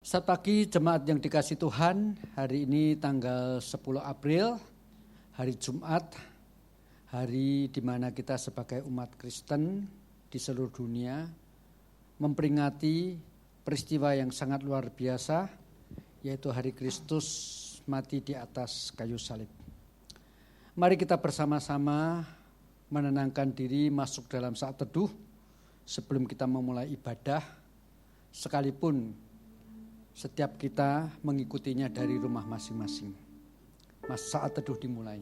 Selamat pagi jemaat yang dikasihi Tuhan, hari ini tanggal 10 April, hari Jumat, hari di mana kita sebagai umat Kristen di seluruh dunia memperingati peristiwa yang sangat luar biasa, yaitu hari Kristus mati di atas kayu salib. Mari kita bersama-sama menenangkan diri masuk dalam saat teduh sebelum kita memulai ibadah, sekalipun setiap kita mengikutinya dari rumah masing-masing. Saat teduh dimulai.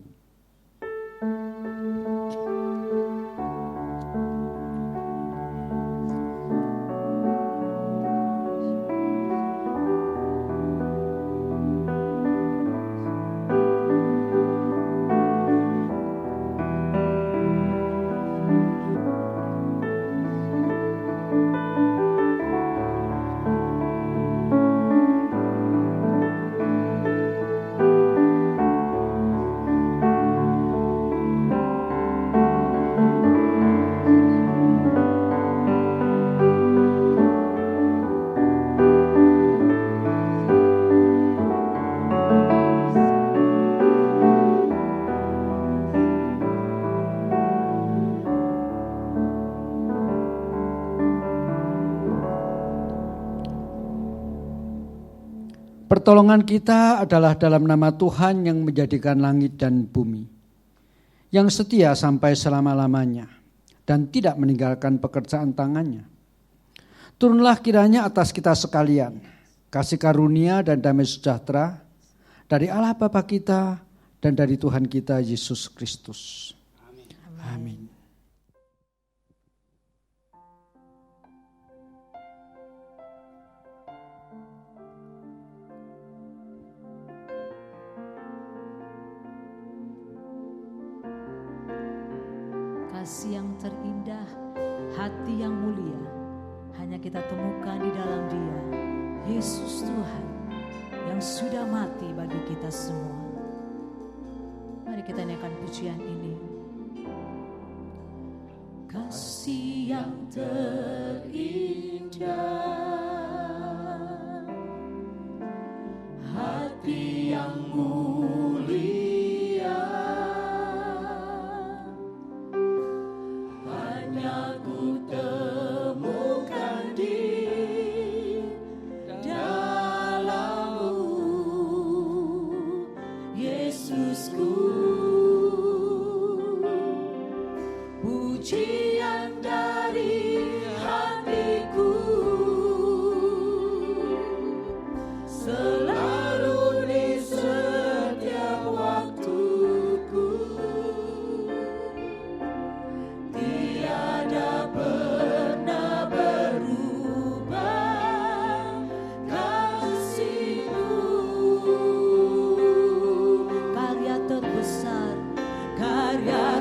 Pertolongan kita adalah dalam nama Tuhan yang menjadikan langit dan bumi, yang setia sampai selama-lamanya dan tidak meninggalkan pekerjaan tangannya. Turunlah kiranya atas kita sekalian kasih karunia dan damai sejahtera dari Allah Bapa kita dan dari Tuhan kita Yesus Kristus. Amin. Kasih yang terindah, hati yang mulia, hanya kita temukan di dalam Dia, Yesus Tuhan, yang sudah mati bagi kita semua. Mari kita naikkan pujian ini. Kasih yang terindah, hati yang mulia, Karya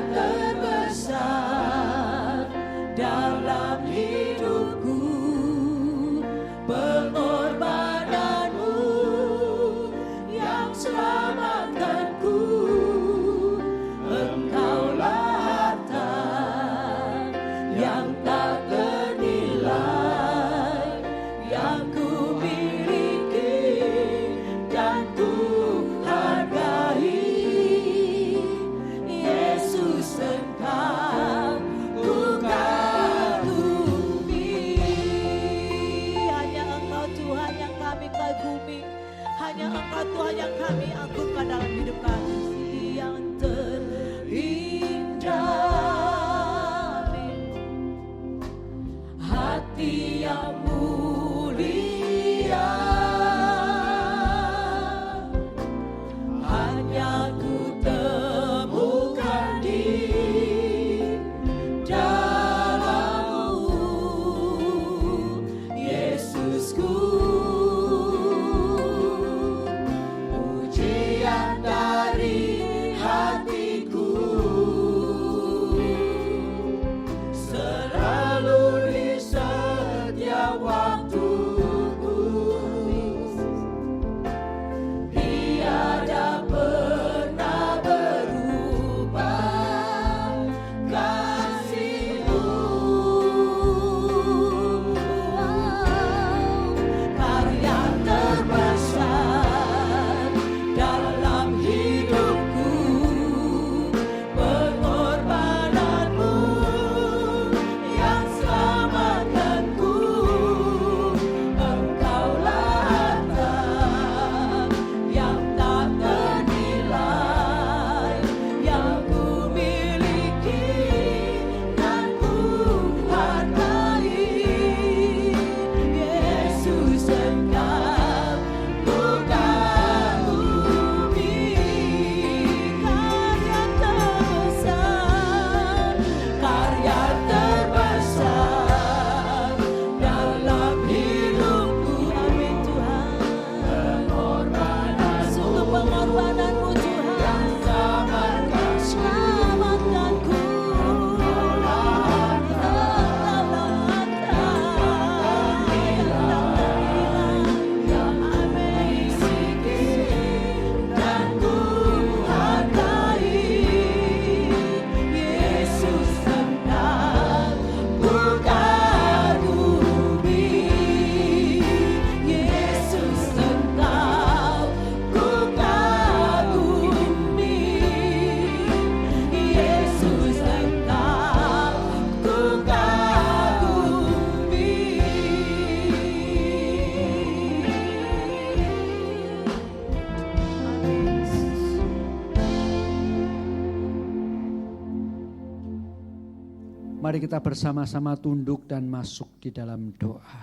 Mari kita bersama-sama tunduk dan masuk di dalam doa.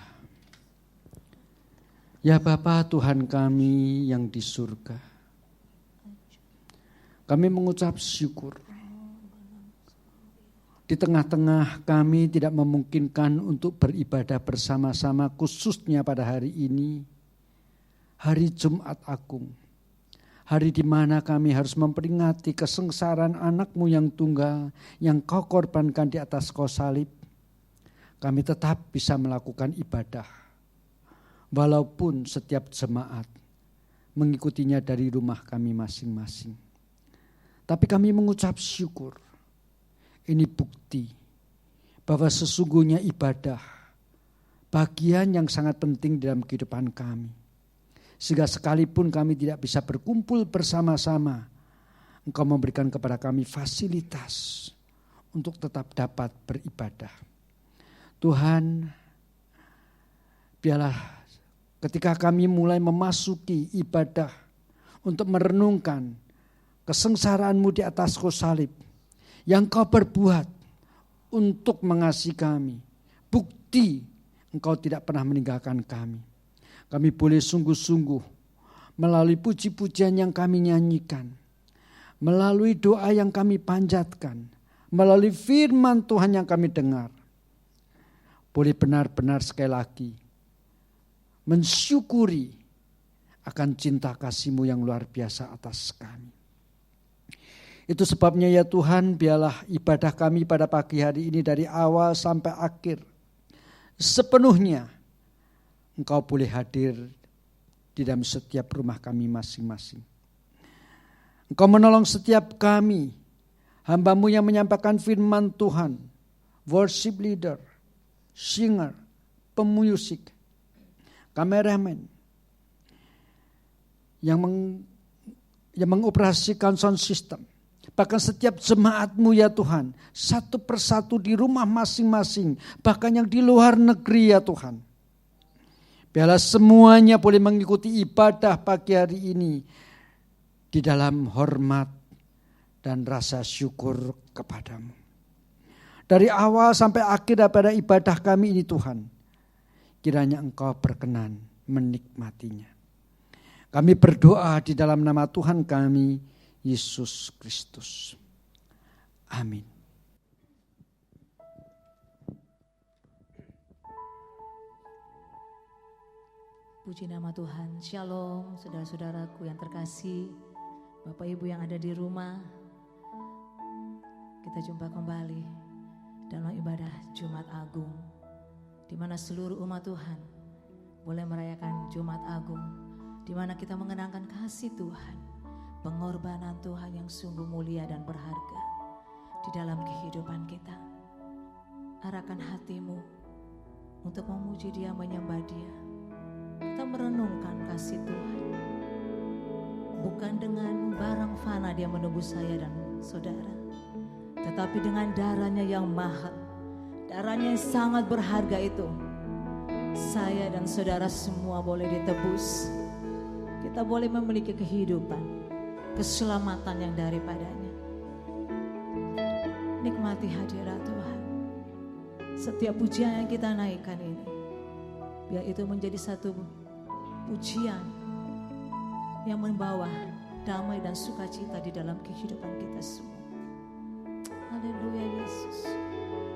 Ya Bapa Tuhan kami yang di surga, kami mengucap syukur. Di tengah-tengah kami tidak memungkinkan untuk beribadah bersama-sama, khususnya pada hari ini, hari Jumat Agung. Hari di mana kami harus memperingati kesengsaraan anak-Mu yang tunggal, yang Kau korbankan di atas kayu salib. Kami tetap bisa melakukan ibadah, walaupun setiap jemaat mengikutinya dari rumah kami masing-masing. Tapi kami mengucap syukur. Ini bukti bahwa sesungguhnya ibadah bagian yang sangat penting dalam kehidupan kami. Sehingga sekalipun kami tidak bisa berkumpul bersama-sama, Engkau memberikan kepada kami fasilitas untuk tetap dapat beribadah. Tuhan, biarlah ketika kami mulai memasuki ibadah untuk merenungkan kesengsaraan-Mu di atas kayu salib, yang Kau perbuat untuk mengasihi kami, bukti Engkau tidak pernah meninggalkan kami. Kami boleh sungguh-sungguh melalui puji-pujian yang kami nyanyikan, melalui doa yang kami panjatkan, melalui firman Tuhan yang kami dengar, boleh benar-benar sekali lagi mensyukuri akan cinta kasih-Mu yang luar biasa atas kami. Itu sebabnya ya Tuhan, biarlah ibadah kami pada pagi hari ini dari awal sampai akhir sepenuhnya Engkau boleh hadir di dalam setiap rumah kami masing-masing. Engkau menolong setiap kami, hamba-Mu yang menyampaikan firman Tuhan, worship leader, singer, pemusik, kameramen, yang mengoperasikan sound system. Bahkan setiap jemaat-Mu ya Tuhan, satu persatu di rumah masing-masing, bahkan yang di luar negeri ya Tuhan. Biarlah semuanya boleh mengikuti ibadah pagi hari ini di dalam hormat dan rasa syukur kepada-Mu. Dari awal sampai akhir daripada ibadah kami ini Tuhan, kiranya Engkau berkenan menikmatinya. Kami berdoa di dalam nama Tuhan kami, Yesus Kristus. Amin. Puji nama Tuhan. Shalom saudara-saudaraku yang terkasih, Bapak Ibu yang ada di rumah. Kita jumpa kembali dalam ibadah Jumat Agung, di mana seluruh umat Tuhan boleh merayakan Jumat Agung, di mana kita mengenangkan kasih Tuhan, pengorbanan Tuhan yang sungguh mulia dan berharga di dalam kehidupan kita. Arahkan hatimu untuk memuji Dia, menyembah Dia. Kita merenungkan kasih Tuhan. Bukan dengan barang fana Dia menebus saya dan saudara, tetapi dengan darahnya yang mahal, darahnya yang sangat berharga itu, saya dan saudara semua boleh ditebus. Kita boleh memiliki kehidupan, keselamatan yang daripadanya. Nikmati hadirat Tuhan. Setiap pujian yang kita naikkan ini, biar itu menjadi satu pujian yang membawa damai dan sukacita di dalam kehidupan kita semua. Haleluya Yesus,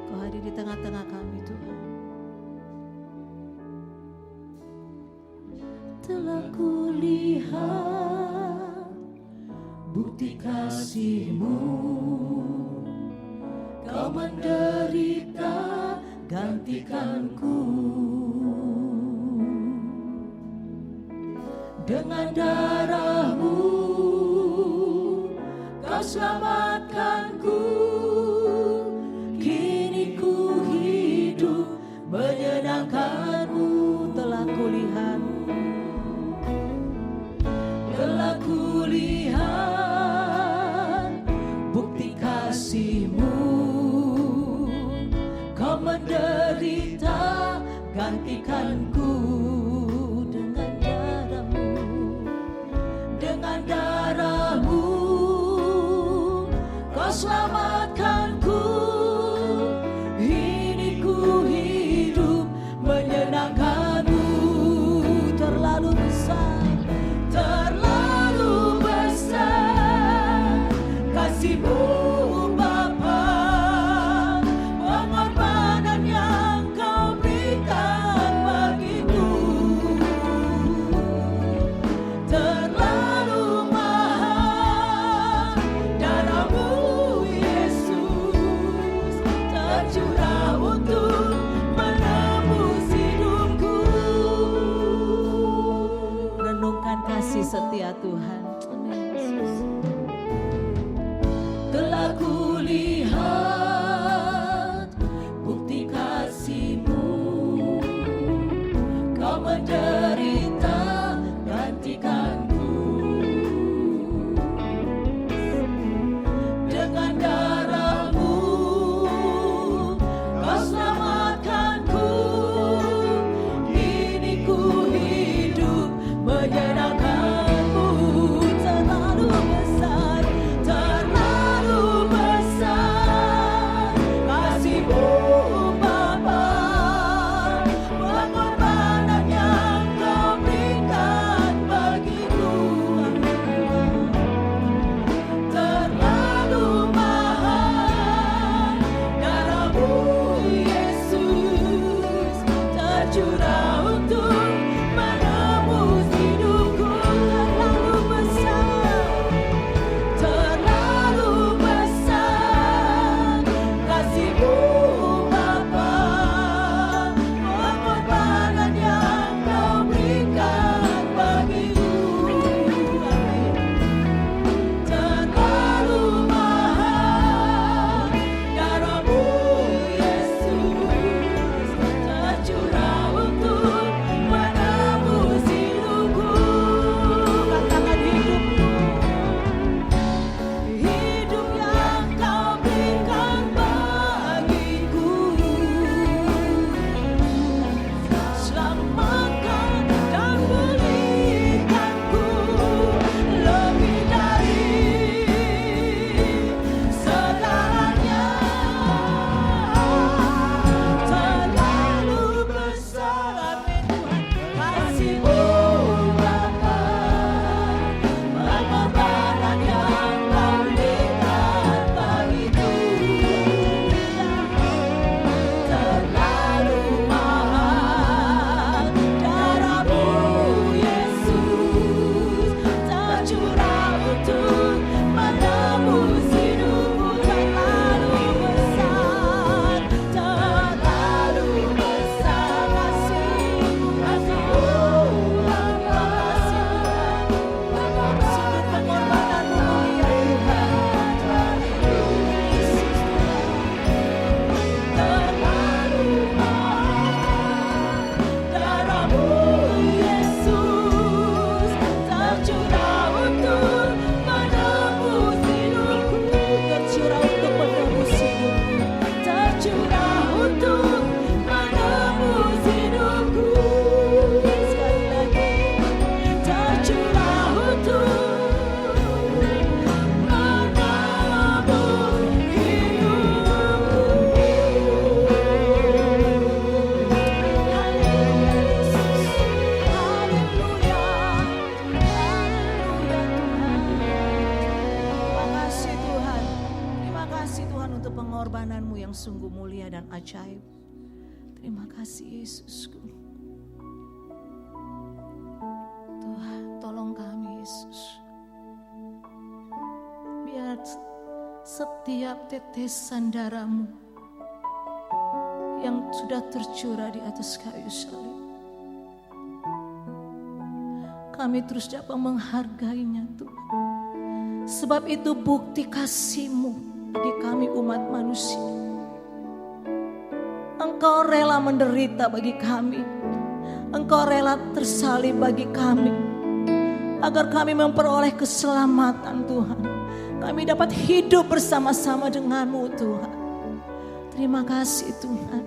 Kau hadir di tengah-tengah kami Tuhan. Telah kulihat bukti kasih-Mu, Kau menderita gantikanku. Dengan darah-Mu Kau selamatkanku. Kini ku hidup menyenangkan-Mu. Telah kulihat bukti kasih-Mu, Kau menderita gantikanku. Selamatkanku, Setia Tuhan. Telah kulihat bukti kasih-Mu, Kau menderita gantikanku. Dengan darah-Mu Kau selamatkanku. Kini ku hidup menyenangkan. Sungguh mulia dan ajaib. Terima kasih Yesusku. Tuhan, tolong kami Yesus. Biar setiap tetesan darah-Mu yang sudah tercurah di atas kayu salib, kami terus dapat menghargainya Tuhan. Sebab itu bukti kasih-Mu bagi kami umat manusia. Engkau rela menderita bagi kami. Engkau rela tersalib bagi kami. Agar kami memperoleh keselamatan Tuhan. Kami dapat hidup bersama-sama dengan-Mu Tuhan. Terima kasih Tuhan.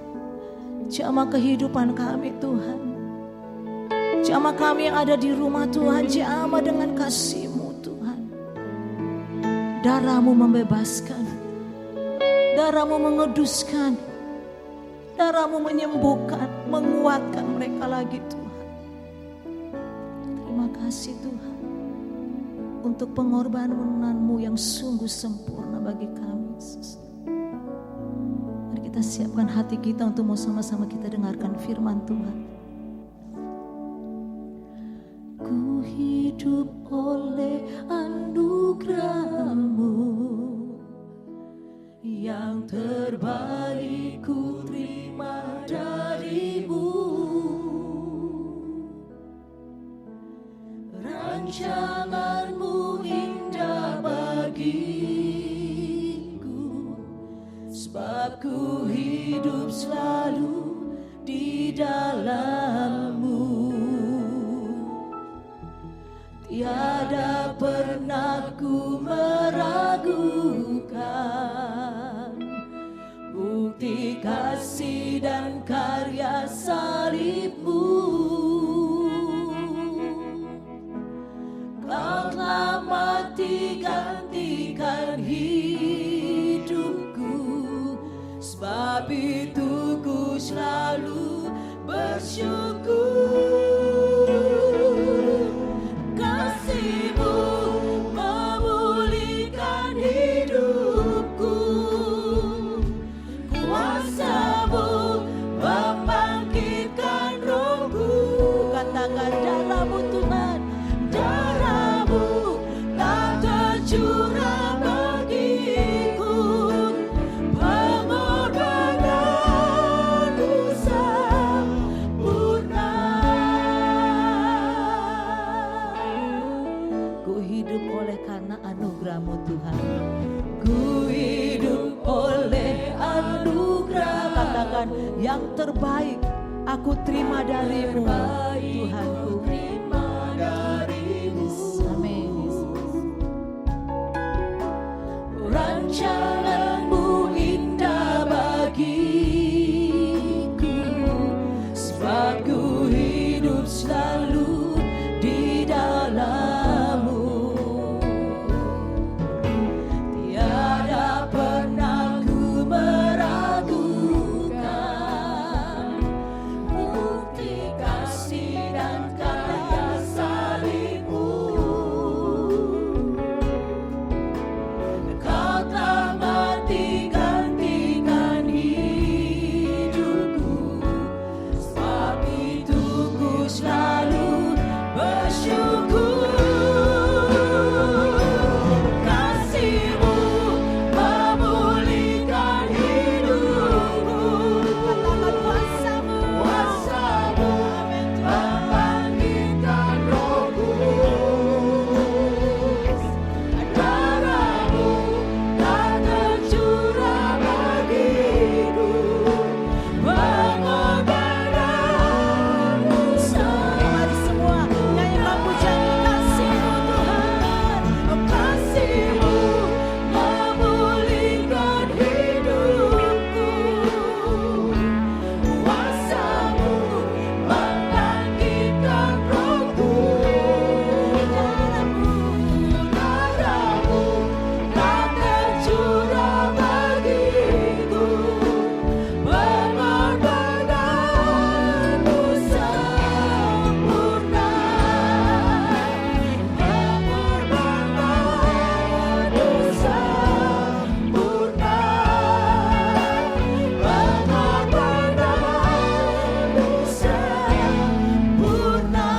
Jamah kehidupan kami Tuhan. Jamah kami yang ada di rumah Tuhan. Jamah dengan kasih-Mu Tuhan. Darah-Mu membebaskan. Darah-Mu menguduskan. Darah-Mu menyembuhkan, menguatkan mereka lagi Tuhan. Terima kasih Tuhan untuk pengorbanan-Mu yang sungguh sempurna bagi kami, Yesus. Mari kita siapkan hati kita untuk mau sama-sama kita dengarkan firman Tuhan. Ku hidup oleh anugerah-Mu, yang terbaik ku terima dari-Mu. Rancangan-Mu indah bagiku, sebab ku hidup selalu di dalam-Mu. Tiada pernah ku meragukan bukti kasih dan karya salib-Mu. Kau telah mati gantikan hidupku, sebab itu ku selalu bersyukur. Kasih-Mu memulihkan hidupku, kuasa-Mu membangkitkan rohku. Katakan darah-Mu Tuhan, darah-Mu telah tercurah bagiku, pengorbanan-Mu sempurna. Ku hidup oleh karena anugerah-Mu Tuhan. Ku hidup oleh anugerah. Katakan, yang terbaik aku terima dari-Mu, Tuhanku. Amin. Rancangan-Mu indah bagiku, sebab ku hidup selalu di dalam-Mu. Tiada pernah ku meragukan bukti kasih dan karya salib-Mu. Kau telah mati gantikan hidupku, sebab itu ku selalu bersyukur. Kasih-Mu memulihkan hidupku, katakan kuasa-Mu membangkitkan rohku. Darah-Mu telah tercurah bagiku, pengorbanan-Mu sempurna. Mari semua nyanyikan pujian kasih-Mu Tuhan. Kasih-Mu memulihkan hidupku, kuasa-Mu membangkitkan rohku. Darah-Mu telah tercurah bagiku, pengorbanan-Mu sempurna. Pengorbanan-Mu sempurna. Pengorbanan-Mu sempurna.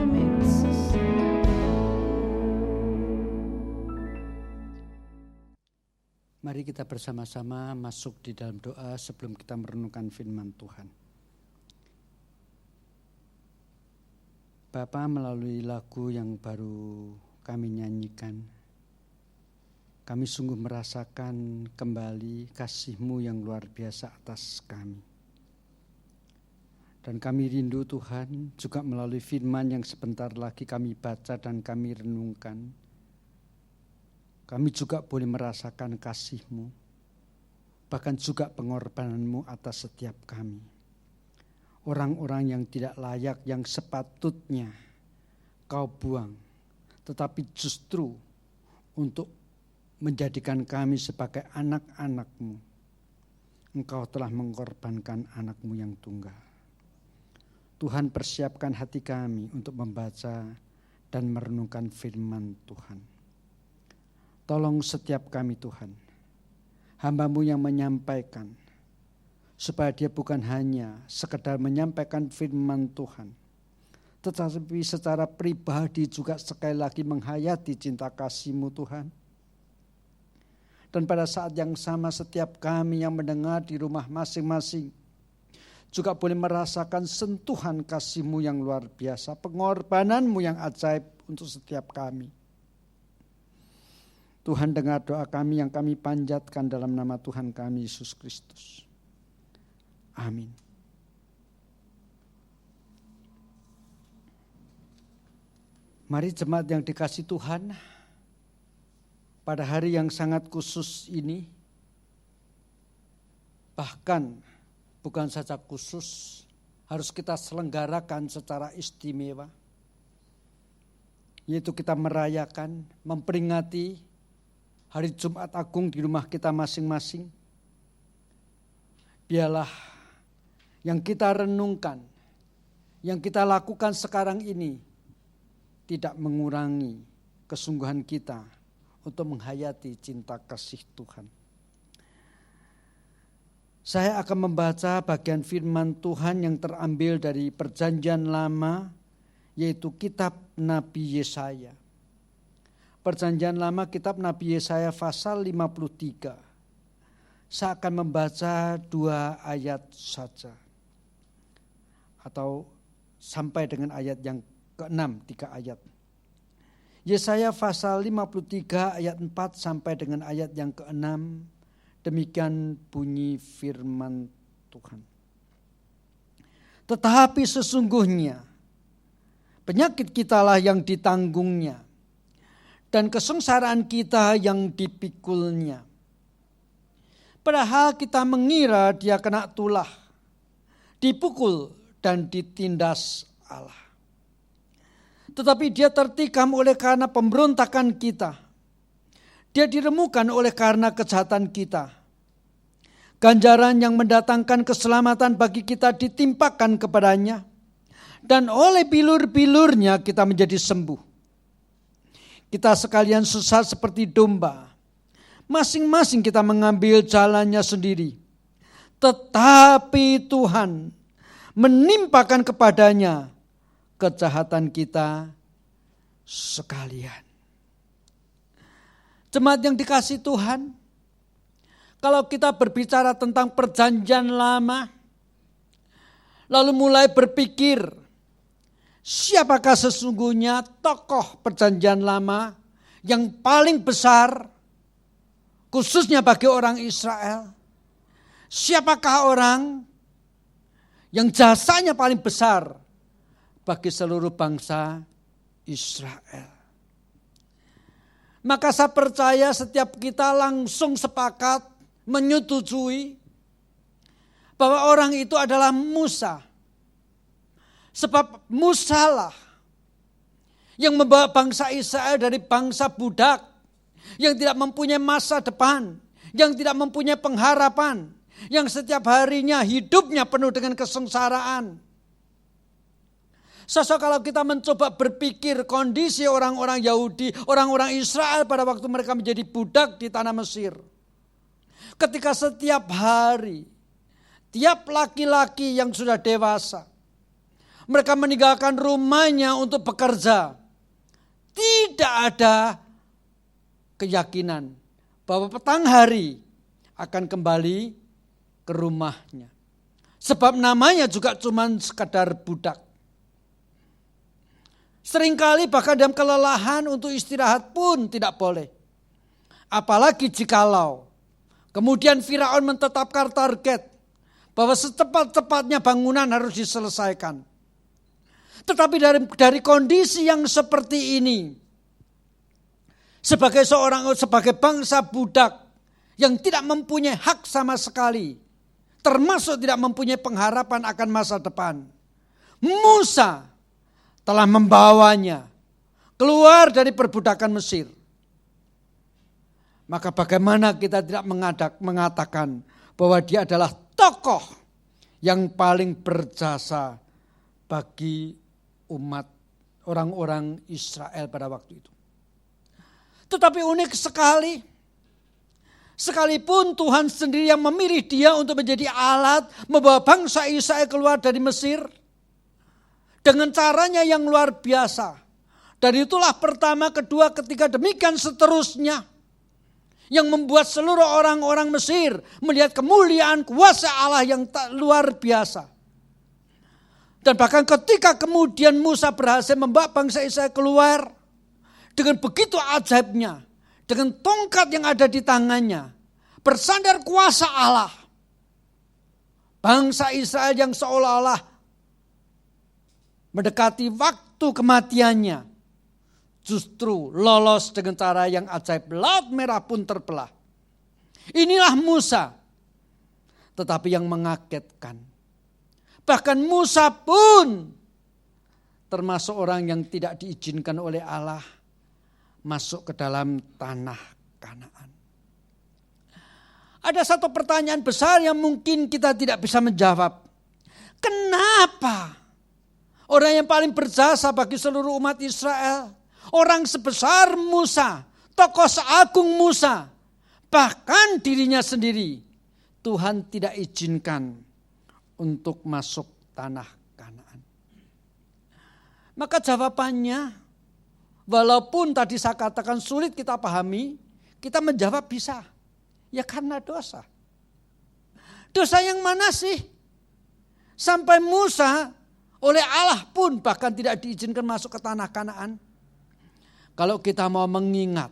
Amin, Yesus. Mari kita bersama-sama masuk di dalam doa sebelum kita merenungkan firman Tuhan. Bapa, melalui lagu yang baru kami nyanyikan, kami sungguh merasakan kembali kasih-Mu yang luar biasa atas kami. Dan kami rindu Tuhan juga melalui firman yang sebentar lagi kami baca dan kami renungkan, kami juga boleh merasakan kasih-Mu, bahkan juga pengorbanan-Mu atas setiap kami. Orang-orang yang tidak layak, yang sepatutnya Kau buang, tetapi justru untuk menjadikan kami sebagai anak-anak-Mu, Engkau telah mengorbankan anak-Mu yang tunggal. Tuhan persiapkan hati kami untuk membaca dan merenungkan firman Tuhan. Tolong setiap kami Tuhan, hamba-Mu yang menyampaikan, supaya dia bukan hanya sekedar menyampaikan firman Tuhan, tetapi secara pribadi juga sekali lagi menghayati cinta kasih-Mu Tuhan. Dan pada saat yang sama setiap kami yang mendengar di rumah masing-masing juga boleh merasakan sentuhan kasih-Mu yang luar biasa, pengorbanan-Mu yang ajaib untuk setiap kami. Tuhan, dengar doa kami yang kami panjatkan dalam nama Tuhan kami Yesus Kristus. Amin. Mari jemaat yang dikasihi Tuhan, pada hari yang sangat khusus ini, bahkan bukan saja khusus, harus kita selenggarakan secara istimewa. Yaitu kita merayakan, memperingati hari Jumat Agung di rumah kita masing-masing. Biarlah yang kita renungkan, yang kita lakukan sekarang ini tidak mengurangi kesungguhan kita untuk menghayati cinta kasih Tuhan. Saya akan membaca bagian firman Tuhan yang terambil dari Perjanjian Lama, yaitu kitab Nabi Yesaya. Perjanjian Lama kitab Nabi Yesaya pasal 53. Saya akan membaca 2 ayat saja. Atau sampai dengan ayat yang ke-6, 3 ayat. Yesaya pasal 53 ayat 4 sampai dengan ayat yang ke-6. Demikian bunyi firman Tuhan. Tetapi sesungguhnya penyakit kitalah yang ditanggungnya dan kesengsaraan kita yang dipikulnya. Padahal kita mengira dia kena tulah, dipukul dan ditindas Allah. Tetapi dia tertikam oleh karena pemberontakan kita. Dia diremukan oleh karena kejahatan kita. Ganjaran yang mendatangkan keselamatan bagi kita ditimpakan kepadanya. Dan oleh bilur-bilurnya kita menjadi sembuh. Kita sekalian sesat seperti domba. Masing-masing kita mengambil jalannya sendiri. Tetapi Tuhan menimpakan kepadanya kejahatan kita sekalian. Jemaat yang dikasihi Tuhan, kalau kita berbicara tentang Perjanjian Lama, lalu mulai berpikir, siapakah sesungguhnya tokoh Perjanjian Lama yang paling besar, khususnya bagi orang Israel? Siapakah orang yang jasanya paling besar bagi seluruh bangsa Israel? Maka saya percaya setiap kita langsung sepakat menyetujui bahwa orang itu adalah Musa. Sebab Musalah yang membawa bangsa Israel dari bangsa budak yang tidak mempunyai masa depan, yang tidak mempunyai pengharapan, yang setiap harinya hidupnya penuh dengan kesengsaraan. Kalau kita mencoba berpikir kondisi orang-orang Yahudi, orang-orang Israel pada waktu mereka menjadi budak di tanah Mesir. Ketika setiap hari, tiap laki-laki yang sudah dewasa, mereka meninggalkan rumahnya untuk bekerja. Tidak ada keyakinan bahwa petang hari akan kembali ke rumahnya. Sebab namanya juga cuma sekadar budak. Seringkali bahkan dalam kelelahan untuk istirahat pun tidak boleh. Apalagi jikalau kemudian Firaun menetapkan target bahwa secepat-cepatnya bangunan harus diselesaikan. Tetapi dari kondisi yang seperti ini, sebagai bangsa budak yang tidak mempunyai hak sama sekali, termasuk tidak mempunyai pengharapan akan masa depan, Musa telah membawanya keluar dari perbudakan Mesir. Maka bagaimana kita tidak mengatakan bahwa dia adalah tokoh yang paling berjasa bagi umat orang-orang Israel pada waktu itu. Tetapi unik sekali, sekalipun Tuhan sendiri yang memilih dia untuk menjadi alat membawa bangsa Israel keluar dari Mesir dengan caranya yang luar biasa. Dan itulah pertama, kedua, ketiga, demikian seterusnya yang membuat seluruh orang-orang Mesir melihat kemuliaan kuasa Allah yang tak luar biasa. Dan bahkan ketika kemudian Musa berhasil membawa bangsa Israel keluar dengan begitu ajaibnya, dengan tongkat yang ada di tangannya, bersandar kuasa Allah. Bangsa Israel yang seolah-olah mendekati waktu kematiannya, justru lolos dengan cara yang ajaib. Laut Merah pun terbelah. Inilah Musa. Tetapi yang mengagetkan, bahkan Musa pun termasuk orang yang tidak diizinkan oleh Allah masuk ke dalam tanah Kanaan. Ada satu pertanyaan besar yang mungkin kita tidak bisa menjawab. Kenapa orang yang paling berjasa bagi seluruh umat Israel, orang sebesar Musa, tokoh seagung Musa, bahkan dirinya sendiri, Tuhan tidak izinkan untuk masuk tanah Kanaan? Maka jawabannya, walaupun tadi saya katakan sulit kita pahami, kita menjawab bisa. Ya karena dosa. Dosa yang mana sih? Sampai Musa oleh Allah pun bahkan tidak diizinkan masuk ke tanah Kanaan. Kalau kita mau mengingat,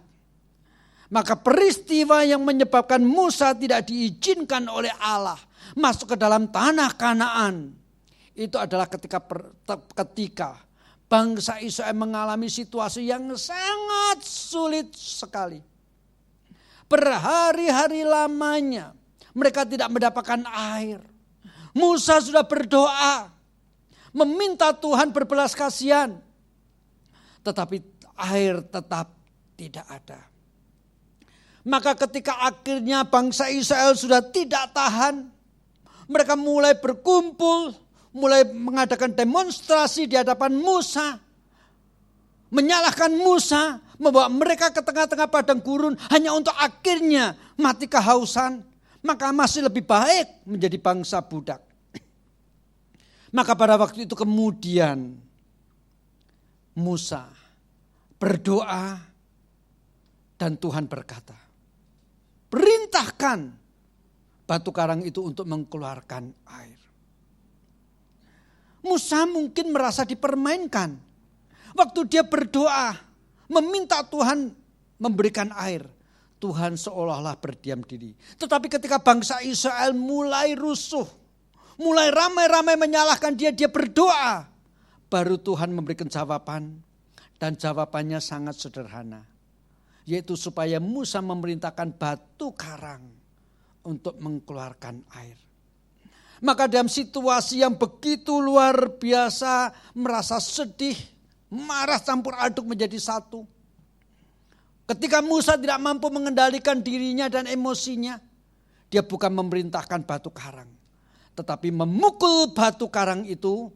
maka peristiwa yang menyebabkan Musa tidak diizinkan oleh Allah masuk ke dalam tanah Kanaan, itu adalah ketika bangsa Israel mengalami situasi yang sangat sulit sekali. Berhari-hari lamanya mereka tidak mendapatkan air. Musa sudah berdoa, meminta Tuhan berbelas kasihan, tetapi air tetap tidak ada. Maka ketika akhirnya bangsa Israel sudah tidak tahan, mereka mulai berkumpul, mulai mengadakan demonstrasi di hadapan Musa, menyalahkan Musa, membawa mereka ke tengah-tengah padang gurun hanya untuk akhirnya mati kehausan. Maka masih lebih baik menjadi bangsa budak. Maka pada waktu itu kemudian Musa berdoa dan Tuhan berkata, perintahkan batu karang itu untuk mengeluarkan air. Musa mungkin merasa dipermainkan. Waktu dia berdoa, meminta Tuhan memberikan air, Tuhan seolah-olah berdiam diri. Tetapi ketika bangsa Israel mulai rusuh, mulai ramai-ramai menyalahkan dia berdoa, baru Tuhan memberikan jawaban. Dan jawabannya sangat sederhana, yaitu supaya Musa memerintahkan batu karang untuk mengeluarkan air. Maka dalam situasi yang begitu luar biasa, merasa sedih, marah campur aduk menjadi satu. Ketika Musa tidak mampu mengendalikan dirinya dan emosinya, dia bukan memerintahkan batu karang, tetapi memukul batu karang itu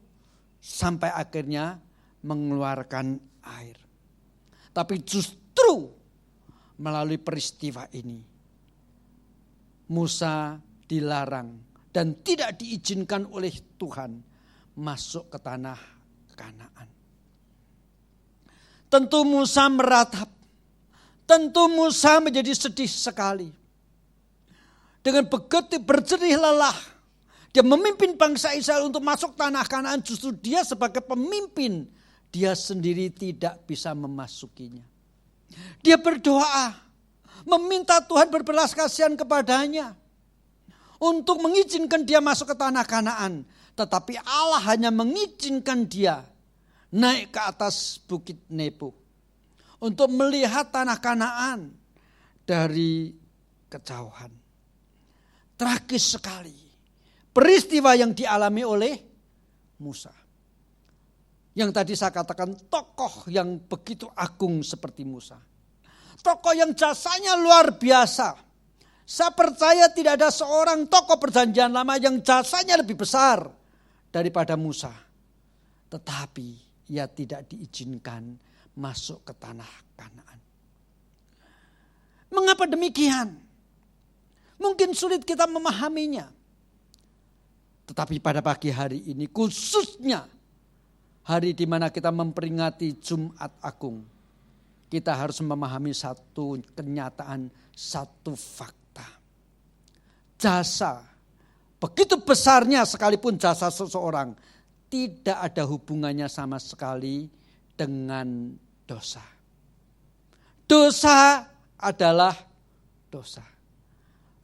sampai akhirnya mengeluarkan air. Tapi justru melalui peristiwa ini, Musa dilarang dan tidak diizinkan oleh Tuhan masuk ke tanah Kanaan. Tentu Musa meratap, tentu Musa menjadi sedih sekali. Dengan begitu berjerih lelah, dia memimpin bangsa Israel untuk masuk tanah Kanaan, justru dia sebagai pemimpin, dia sendiri tidak bisa memasukinya. Dia berdoa, meminta Tuhan berbelas kasihan kepadanya untuk mengizinkan dia masuk ke tanah Kanaan. Tetapi Allah hanya mengizinkan dia naik ke atas bukit Nebo untuk melihat tanah Kanaan dari kejauhan. Tragis sekali peristiwa yang dialami oleh Musa. Yang tadi saya katakan tokoh yang begitu agung seperti Musa. Tokoh yang jasanya luar biasa. Saya percaya tidak ada seorang tokoh perjanjian lama yang jasanya lebih besar daripada Musa. tetapi ia tidak diizinkan masuk ke tanah Kanaan. Mengapa demikian? Mungkin sulit kita memahaminya. Tetapi pada pagi hari ini, khususnya hari di mana kita memperingati Jumat Agung, kita harus memahami satu kenyataan, satu fakta. Jasa, begitu besarnya sekalipun jasa seseorang, tidak ada hubungannya sama sekali dengan dosa. Dosa adalah dosa.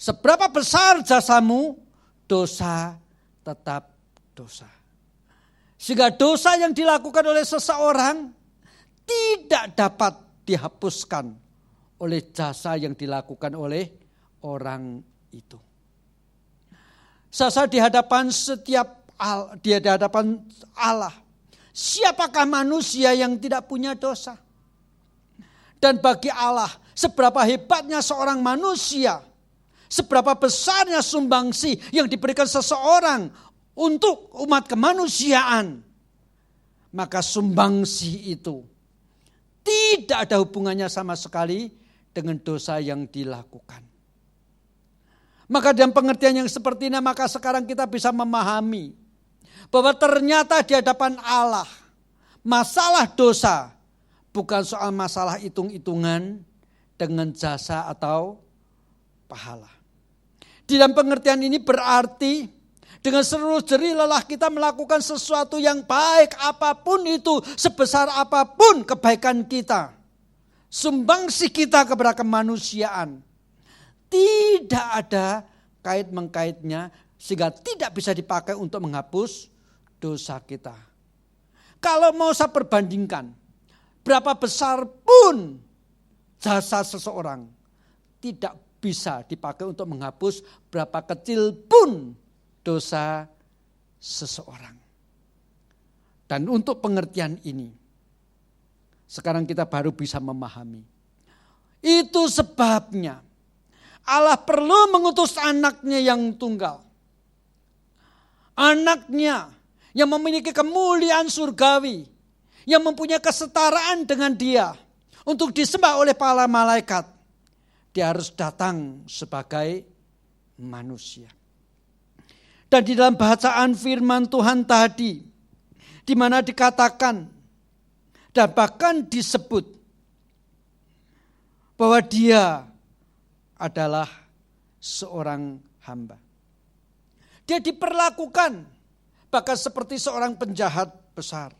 Seberapa besar jasamu, dosa tetap dosa. Sehingga dosa yang dilakukan oleh seseorang tidak dapat dihapuskan oleh jasa yang dilakukan oleh orang itu. Sasa di hadapan Allah. Siapakah manusia yang tidak punya dosa? Dan bagi Allah, seberapa hebatnya seorang manusia, seberapa besarnya sumbangsi yang diberikan seseorang untuk umat kemanusiaan, maka sumbangsi itu tidak ada hubungannya sama sekali dengan dosa yang dilakukan. Maka dalam pengertian yang seperti ini, maka sekarang kita bisa memahami bahwa ternyata di hadapan Allah masalah dosa bukan soal masalah hitung-hitungan dengan jasa atau pahala. Di dalam pengertian ini berarti dengan seluruh jerih lelah kita melakukan sesuatu yang baik apapun itu, sebesar apapun kebaikan kita, sumbangsi kita kepada kemanusiaan, tidak ada kait-mengkaitnya sehingga tidak bisa dipakai untuk menghapus dosa kita. Kalau mau saya perbandingkan, berapa besar pun jasa seseorang tidak bisa dipakai untuk menghapus berapa kecil pun dosa seseorang. Dan untuk pengertian ini, sekarang kita baru bisa memahami. Itu sebabnya Allah perlu mengutus anaknya yang tunggal. Anaknya yang memiliki kemuliaan surgawi, yang mempunyai kesetaraan dengan Dia untuk disembah oleh para malaikat. Dia harus datang sebagai manusia. Dan di dalam bacaan firman Tuhan tadi, di mana dikatakan dan bahkan disebut bahwa Dia adalah seorang hamba. Dia diperlakukan bahkan seperti seorang penjahat besar.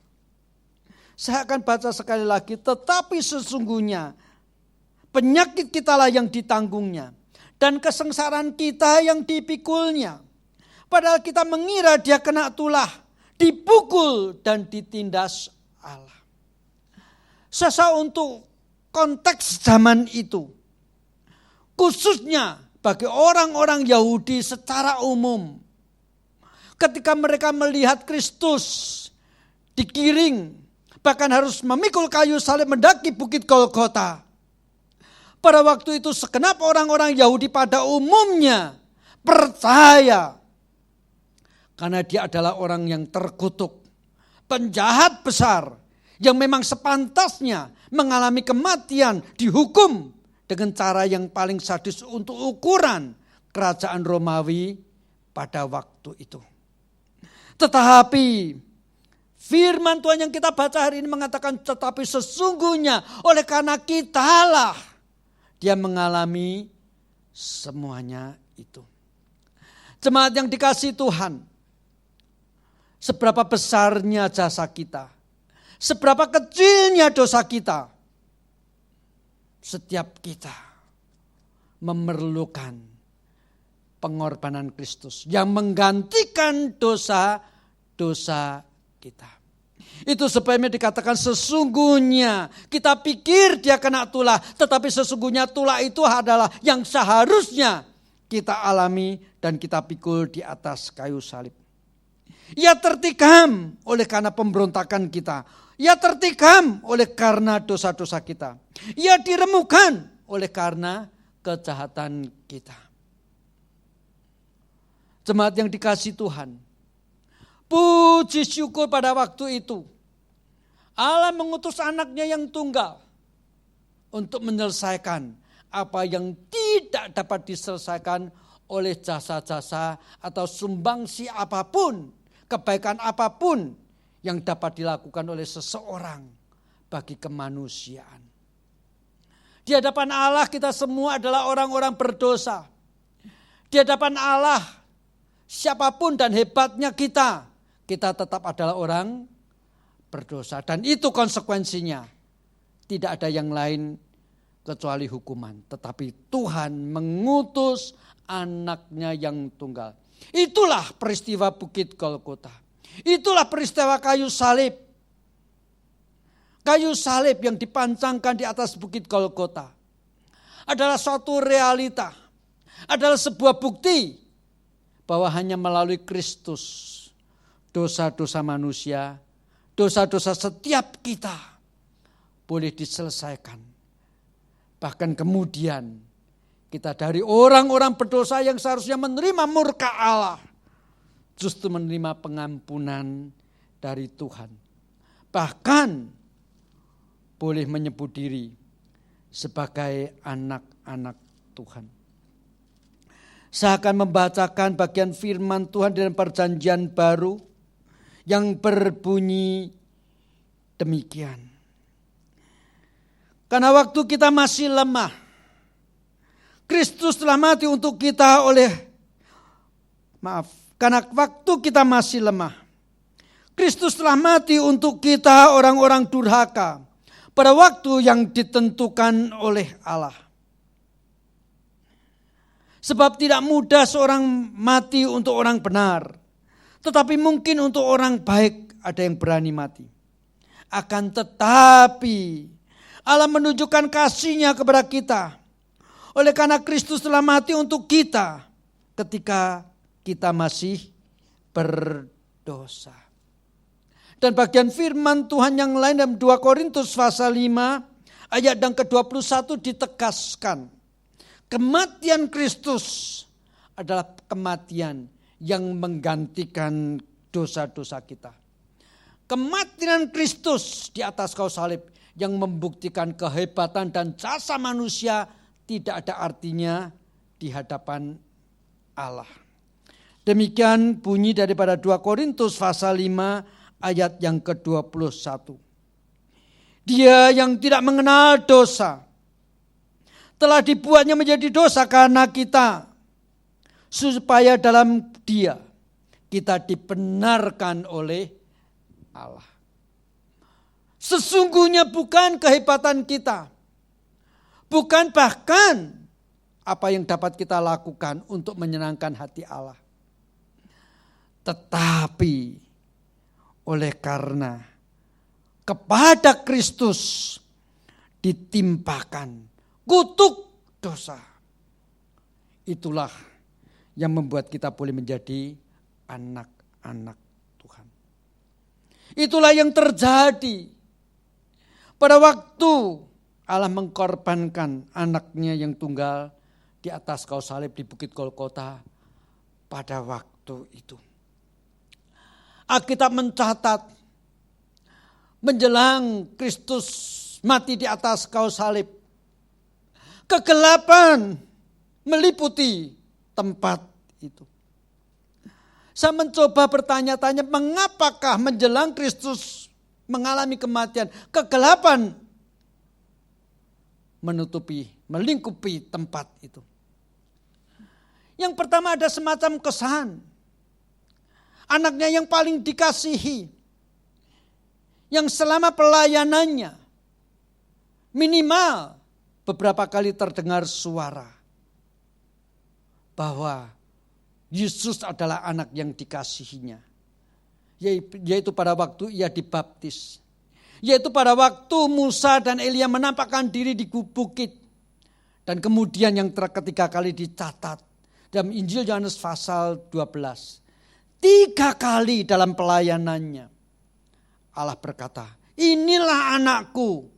Saya akan baca sekali lagi, tetapi sesungguhnya penyakit kita lah yang ditanggungnya dan kesengsaraan kita yang dipikulnya. Padahal kita mengira Dia kena tulah, dipukul dan ditindas Allah. Sasa untuk konteks zaman itu, khususnya bagi orang-orang Yahudi secara umum, ketika mereka melihat Kristus digiring, bahkan harus memikul kayu salib mendaki bukit Golgota. Pada waktu itu segenap orang-orang Yahudi pada umumnya percaya, karena dia adalah orang yang terkutuk, penjahat besar, yang memang sepantasnya mengalami kematian, dihukum dengan cara yang paling sadis untuk ukuran kerajaan Romawi pada waktu itu. Tetapi firman Tuhan yang kita baca hari ini mengatakan, tetapi sesungguhnya oleh karena kitalah Dia mengalami semuanya itu. Jemaat yang dikasihi Tuhan, seberapa besarnya jasa kita, seberapa kecilnya dosa kita, setiap kita memerlukan pengorbanan Kristus yang menggantikan dosa-dosa kita. Itu sebabnya dikatakan sesungguhnya kita pikir Dia kena tulah, tetapi sesungguhnya tulah itu adalah yang seharusnya kita alami dan kita pikul di atas kayu salib. Ia tertikam oleh karena pemberontakan kita. Ia tertikam oleh karena dosa-dosa kita. Ia diremukkan oleh karena kejahatan kita. Jemaat yang dikasihi Tuhan, Puji syukur pada waktu itu Allah mengutus anaknya yang tunggal untuk menyelesaikan apa yang tidak dapat diselesaikan oleh jasa-jasa atau sumbangsi apapun, kebaikan apapun yang dapat dilakukan oleh seseorang bagi kemanusiaan. Di hadapan Allah kita semua adalah orang-orang berdosa. Di hadapan Allah siapapun dan hebatnya kita tetap adalah orang berdosa. Dan itu konsekuensinya. Tidak ada yang lain kecuali hukuman. Tetapi Tuhan mengutus anaknya yang tunggal. Itulah peristiwa Bukit Golgota. Itulah peristiwa kayu salib. Kayu salib yang dipancangkan di atas Bukit Golgota adalah suatu realita, adalah sebuah bukti bahwa hanya melalui Kristus dosa-dosa manusia, dosa-dosa setiap kita boleh diselesaikan. Bahkan kemudian kita dari orang-orang berdosa yang seharusnya menerima murka Allah, justru menerima pengampunan dari Tuhan. Bahkan boleh menyebut diri sebagai anak-anak Tuhan. Saya akan membacakan bagian firman Tuhan dalam Perjanjian Baru yang berbunyi demikian. Karena waktu kita masih lemah, Kristus telah mati untuk kita karena waktu kita masih lemah, Kristus telah mati untuk kita orang-orang durhaka pada waktu yang ditentukan oleh Allah. Sebab tidak mudah seorang mati untuk orang benar, tetapi mungkin untuk orang baik ada yang berani mati. Akan tetapi Allah menunjukkan kasih-Nya kepada kita. Oleh karena Kristus telah mati untuk kita ketika kita masih berdosa. Dan bagian firman Tuhan yang lain dalam 2 Korintus pasal 5 ayat yang ke-21 ditegaskan. Kematian Kristus adalah kematian yang menggantikan dosa-dosa kita. Kematian Kristus di atas kayu salib yang membuktikan kehebatan dan jasa manusia tidak ada artinya di hadapan Allah. Demikian bunyi daripada 2 Korintus pasal 5 ayat yang ke-21. Dia yang tidak mengenal dosa telah dibuatnya menjadi dosa karena kita, supaya dalam Dia kita dibenarkan oleh Allah. Sesungguhnya bukan kehebatan kita, bukan bahkan apa yang dapat kita lakukan untuk menyenangkan hati Allah, tetapi oleh karena kepada Kristus ditimpakan kutuk dosa. Itulah yang membuat kita boleh menjadi anak-anak Tuhan. Itulah yang terjadi pada waktu Allah mengkorbankan anaknya yang tunggal di atas kayu salib di Bukit Golgota pada waktu itu. Alkitab mencatat menjelang Kristus mati di atas kayu salib, kegelapan meliputi tempat itu. Saya mencoba bertanya-tanya, mengapakah menjelang Kristus mengalami kematian, kegelapan melingkupi tempat itu. Yang pertama ada semacam kesan. Anaknya yang paling dikasihi, yang selama pelayanannya minimal beberapa kali terdengar suara bahwa Yesus adalah anak yang dikasihinya. Yaitu pada waktu ia dibaptis. Yaitu pada waktu Musa dan Elia menampakkan diri di bukit. Dan kemudian yang ketiga kali dicatat dalam Injil Yohanes pasal 12. 3 kali dalam pelayanannya Allah berkata, inilah anakku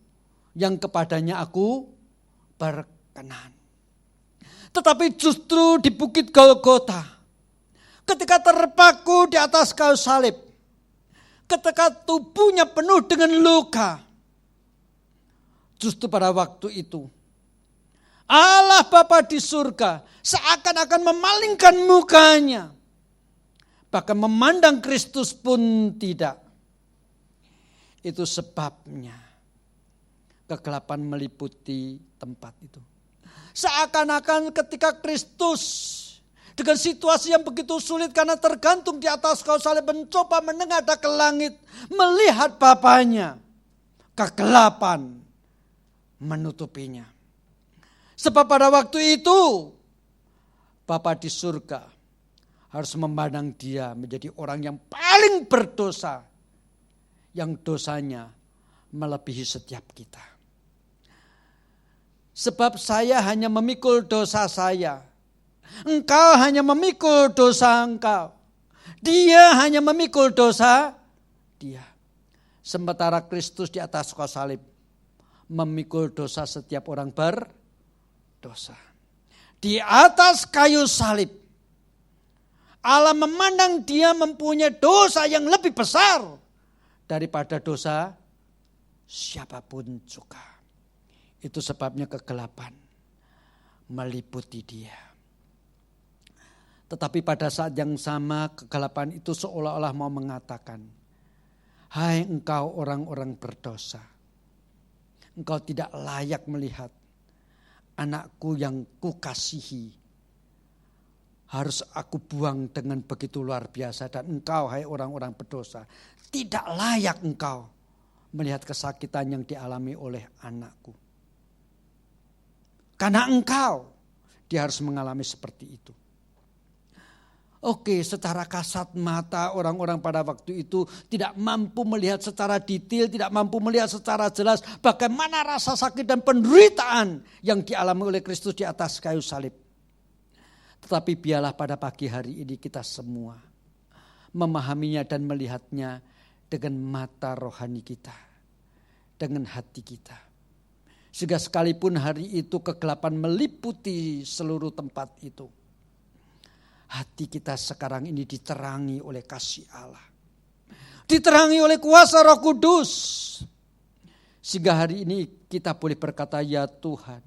yang kepadanya aku berkenan. Tetapi justru di Bukit Golgota, ketika terpaku di atas kayu salib, ketika tubuhnya penuh dengan luka, justru pada waktu itu Allah Bapa di surga seakan-akan memalingkan mukanya, bahkan memandang Kristus pun tidak. Itu sebabnya kegelapan meliputi tempat itu. Seakan-akan ketika Kristus dengan situasi yang begitu sulit karena tergantung di atas kayu salib mencoba menengadah ke langit, melihat Bapanya, kegelapan menutupinya. Sebab pada waktu itu Bapa di surga harus memandang dia menjadi orang yang paling berdosa, yang dosanya melebihi setiap kita. Sebab saya hanya memikul dosa saya, engkau hanya memikul dosa engkau, dia hanya memikul dosa dia. Sementara Kristus di atas kayu salib memikul dosa setiap orang berdosa. Di atas kayu salib Allah memandang dia mempunyai dosa yang lebih besar daripada dosa siapapun juga. Itu sebabnya kegelapan meliputi dia. Tetapi pada saat yang sama kegelapan itu seolah-olah mau mengatakan, hai engkau orang-orang berdosa, engkau tidak layak melihat anakku yang kukasihi harus aku buang dengan begitu luar biasa. Dan engkau hai orang-orang berdosa, tidak layak engkau melihat kesakitan yang dialami oleh anakku. Karena engkau, dia harus mengalami seperti itu. Oke, secara kasat mata orang-orang pada waktu itu tidak mampu melihat secara detail, tidak mampu melihat secara jelas bagaimana rasa sakit dan penderitaan yang dialami oleh Kristus di atas kayu salib. Tetapi biarlah pada pagi hari ini kita semua memahaminya dan melihatnya dengan mata rohani kita, dengan hati kita. Sehingga sekalipun hari itu kegelapan meliputi seluruh tempat itu, hati kita sekarang ini diterangi oleh kasih Allah. Diterangi oleh kuasa Roh Kudus. Sehingga hari ini kita boleh berkata, ya Tuhan,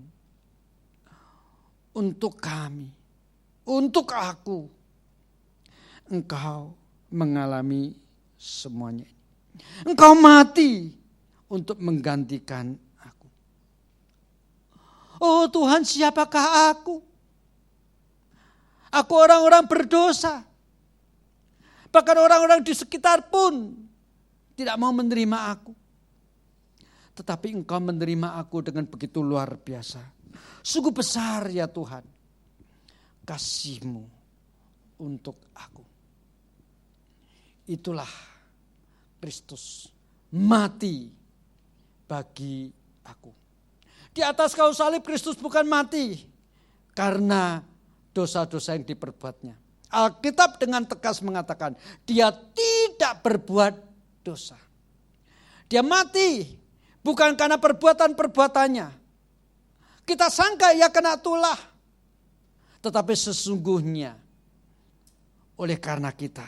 untuk kami, untuk aku, Engkau mengalami semuanya. Engkau mati untuk menggantikan aku. Oh Tuhan, siapakah aku? Aku orang-orang berdosa. Bahkan orang-orang di sekitar pun tidak mau menerima aku. Tetapi Engkau menerima aku dengan begitu luar biasa. Sungguh besar ya Tuhan kasih-Mu untuk aku. Itulah Kristus mati bagi aku. Di atas kayu salib Kristus bukan mati karena dosa-dosa yang diperbuatnya. Alkitab dengan tegas mengatakan dia tidak berbuat dosa. Dia mati bukan karena perbuatan-perbuatannya. Kita sangka ia kena tulah. Tetapi sesungguhnya oleh karena kita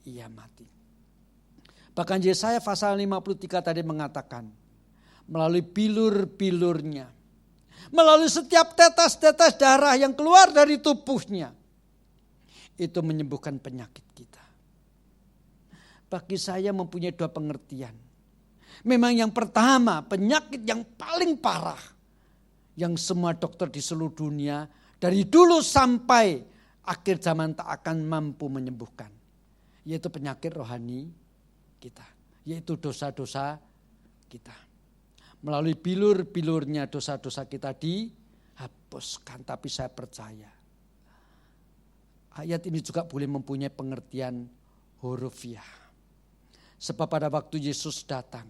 ia mati. Bahkan Yesaya pasal 53 tadi mengatakan melalui bilur-bilurnya, melalui setiap tetes-tetes darah yang keluar dari tubuhnya, itu menyembuhkan penyakit kita. Bagi saya mempunyai dua pengertian. Memang yang pertama, penyakit yang paling parah, yang semua dokter di seluruh dunia, dari dulu sampai akhir zaman tak akan mampu menyembuhkan. Yaitu penyakit rohani kita, yaitu dosa-dosa kita. Melalui bilur-bilurnya dosa-dosa kita dihapuskan. Tapi saya percaya ayat ini juga boleh mempunyai pengertian hurufiah. Sebab pada waktu Yesus datang,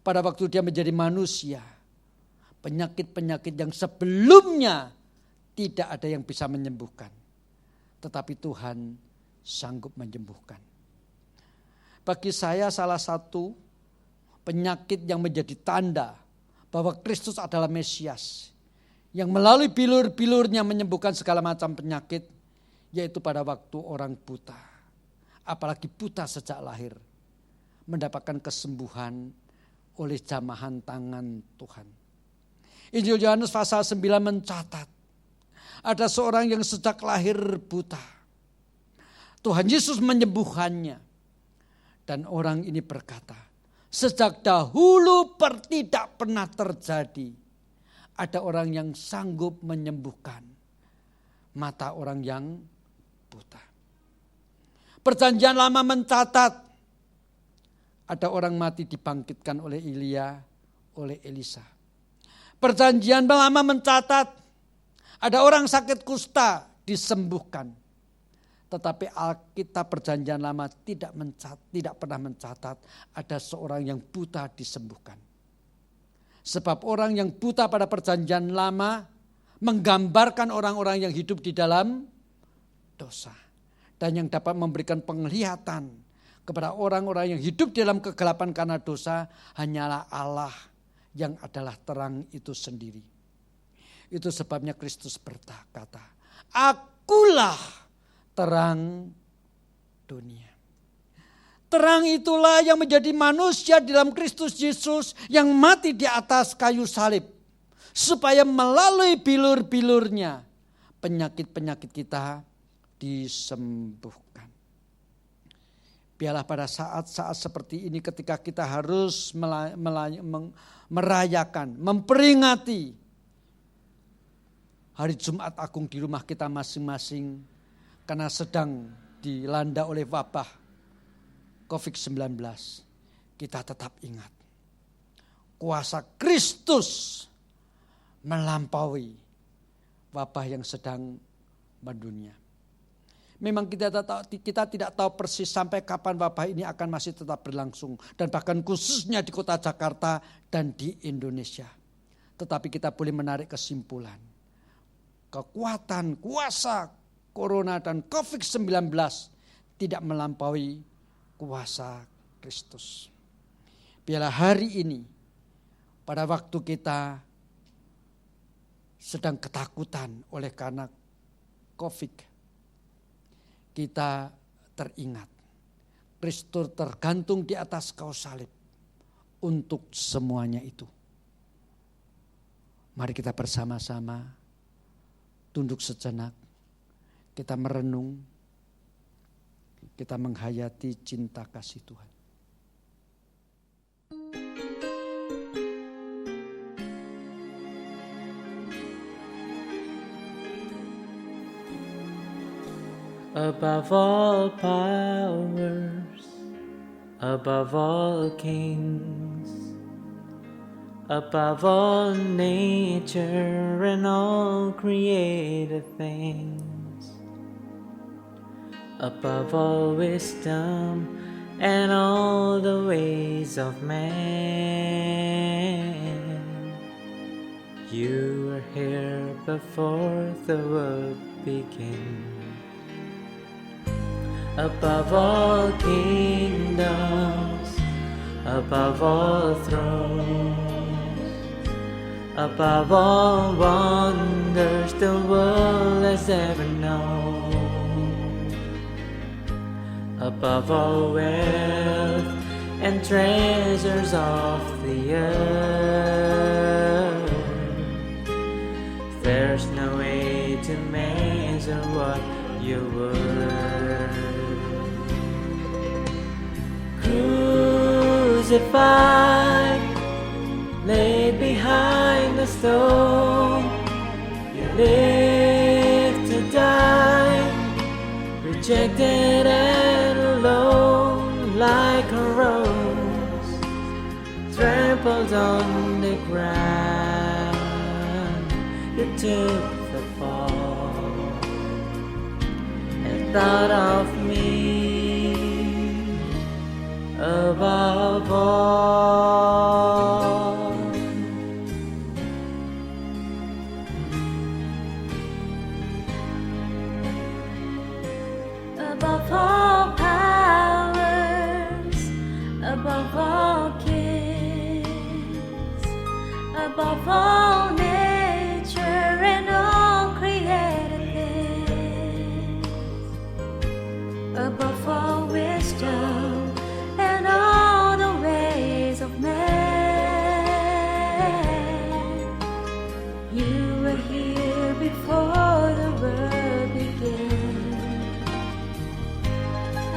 pada waktu dia menjadi manusia, penyakit-penyakit yang sebelumnya tidak ada yang bisa menyembuhkan. Tetapi Tuhan sanggup menyembuhkan. Bagi saya salah satu penyakit yang menjadi tanda bahwa Kristus adalah Mesias, yang melalui bilur-bilurnya menyembuhkan segala macam penyakit, yaitu pada waktu orang buta, apalagi buta sejak lahir, mendapatkan kesembuhan oleh jamahan tangan Tuhan. Injil Yohanes pasal 9 mencatat, ada seorang yang sejak lahir buta. Tuhan Yesus menyembuhkannya. Dan orang ini berkata, sejak dahulu tidak pernah terjadi ada orang yang sanggup menyembuhkan mata orang yang buta. Perjanjian Lama mencatat ada orang mati dibangkitkan oleh Elia, oleh Elisa. Perjanjian Lama mencatat ada orang sakit kusta disembuhkan. Tetapi Alkitab Perjanjian Lama tidak pernah mencatat ada seorang yang buta disembuhkan. Sebab orang yang buta pada Perjanjian Lama menggambarkan orang-orang yang hidup di dalam dosa. Dan yang dapat memberikan penglihatan kepada orang-orang yang hidup di dalam kegelapan karena dosa hanyalah Allah yang adalah terang itu sendiri. Itu sebabnya Kristus berkata, akulah terang dunia. Terang itulah yang menjadi manusia di dalam Kristus Yesus yang mati di atas kayu salib. Supaya melalui bilur-bilurnya penyakit-penyakit kita disembuhkan. Biarlah pada saat-saat seperti ini ketika kita harus merayakan, memperingati hari Jumat Agung di rumah kita masing-masing, karena sedang dilanda oleh wabah COVID-19, kita tetap ingat kuasa Kristus melampaui wabah yang sedang mendunia. Memang kita tidak tahu persis sampai kapan wabah ini akan masih tetap berlangsung. Dan bahkan khususnya di kota Jakarta dan di Indonesia. Tetapi kita boleh menarik kesimpulan. Kekuatan, kuasa Corona dan COVID-19 tidak melampaui kuasa Kristus. Biarlah hari ini, pada waktu kita sedang ketakutan oleh karena COVID, kita teringat Kristus tergantung di atas kayu salib untuk semuanya itu. Mari kita bersama-sama tunduk sejenak, kita merenung, kita menghayati cinta kasih Tuhan. Above all powers, above all kings, above all nature and all created things, above all wisdom and all the ways of man, you were here before the world began. Above all kingdoms, above all thrones, above all wonders the world has ever known, above all wealth and treasures of the earth, there's no way to measure what you were. Crucified, laid behind the stone, you lived to die, rejected and alone, like a rose trampled on the ground. You took the fall and thought of me above all. Above all powers, above all kings, above all nature and all created things, above all wisdom and all the ways of man. You were here before the world began.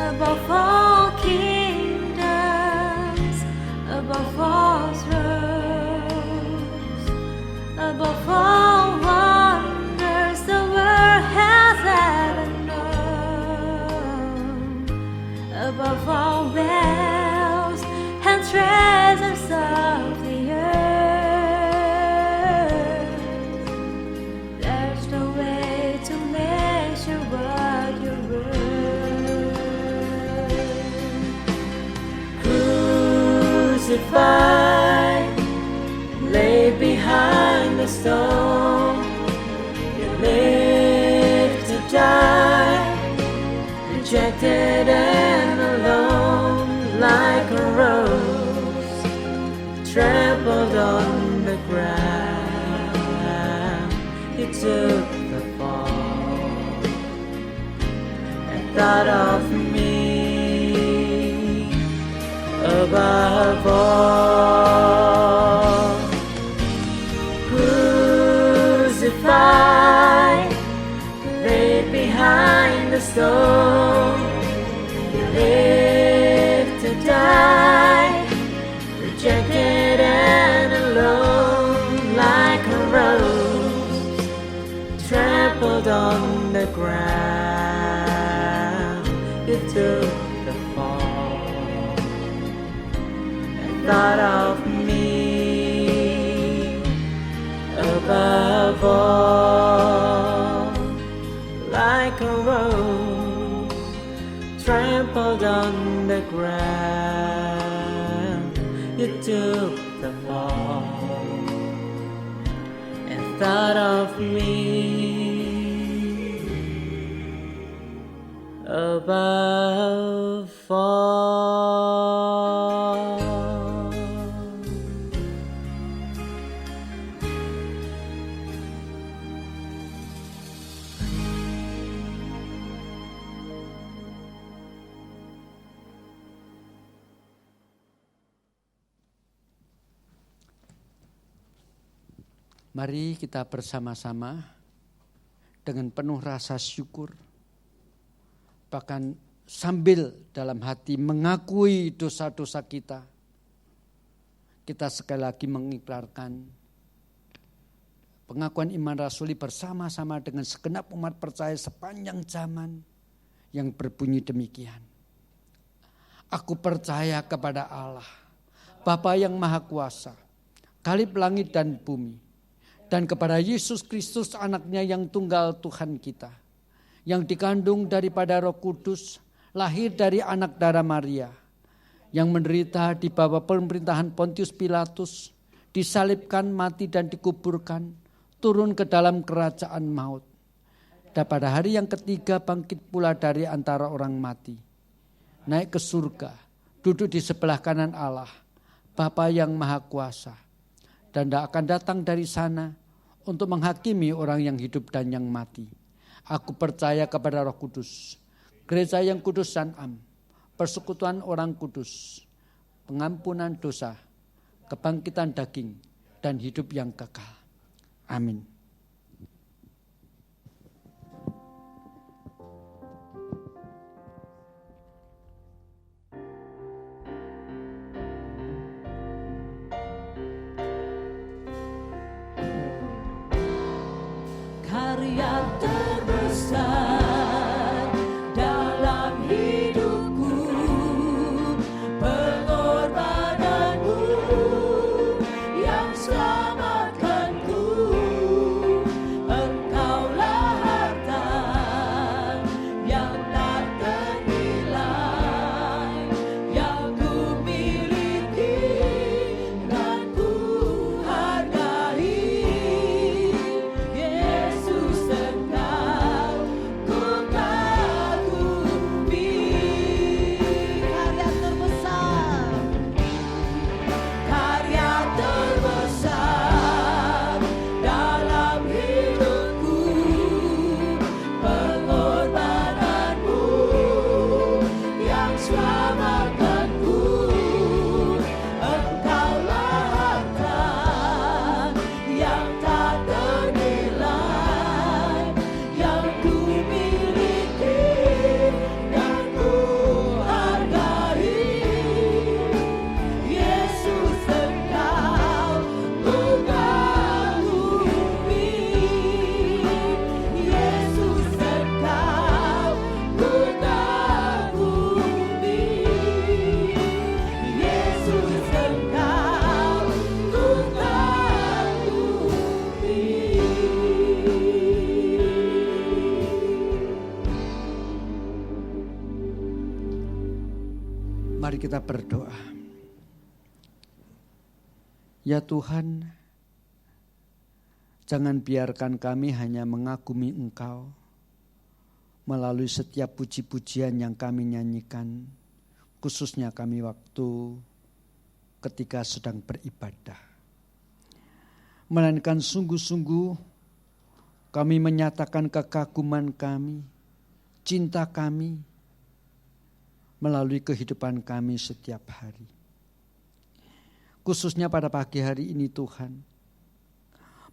Above all kingdoms, above all thrones, above all wonders the world has ever known, above all wealth and treasures of the earth, there's no way to measure what you're worth. Crucified, laid behind the stone, you lived to die, rejected and alone, like a rose trampled on the ground. You took the fall and thought of me above all. Crucified, laid behind the stone, you lived to die, rejected and alone, like a rose trampled on the ground. You took the fall and thought of me above all, like a rose trampled on the ground. You took the fall and thought of me above all. Mari kita bersama-sama dengan penuh rasa syukur, bahkan sambil dalam hati mengakui dosa-dosa kita. Kita sekali lagi mengikrarkan pengakuan iman rasuli bersama-sama dengan segenap umat percaya sepanjang zaman yang berbunyi demikian. Aku percaya kepada Allah, Bapa yang Maha Kuasa, Khalib langit dan bumi, dan kepada Yesus Kristus anaknya yang tunggal Tuhan kita, yang dikandung daripada Roh Kudus, lahir dari anak darah Maria, yang menderita di bawah pemerintahan Pontius Pilatus, disalibkan, mati dan dikuburkan, turun ke dalam kerajaan maut. Dan pada hari yang ketiga bangkit pula dari antara orang mati, naik ke surga, duduk di sebelah kanan Allah, Bapa yang Maha Kuasa, dan tidak akan datang dari sana untuk menghakimi orang yang hidup dan yang mati. Aku percaya kepada Roh Kudus, gereja yang kudus dan am, persekutuan orang kudus, pengampunan dosa, kebangkitan daging, dan hidup yang kekal. Amin. Karya terbesar dalam hidupku, pengorbananmu yang selamatkanku. Mari kita berdoa. Ya Tuhan, jangan biarkan kami hanya mengagumi Engkau melalui setiap puji-pujian yang kami nyanyikan, khususnya kami waktu ketika sedang beribadah. Melainkan sungguh-sungguh kami menyatakan kekaguman kami, cinta kami melalui kehidupan kami setiap hari. Khususnya pada pagi hari ini Tuhan,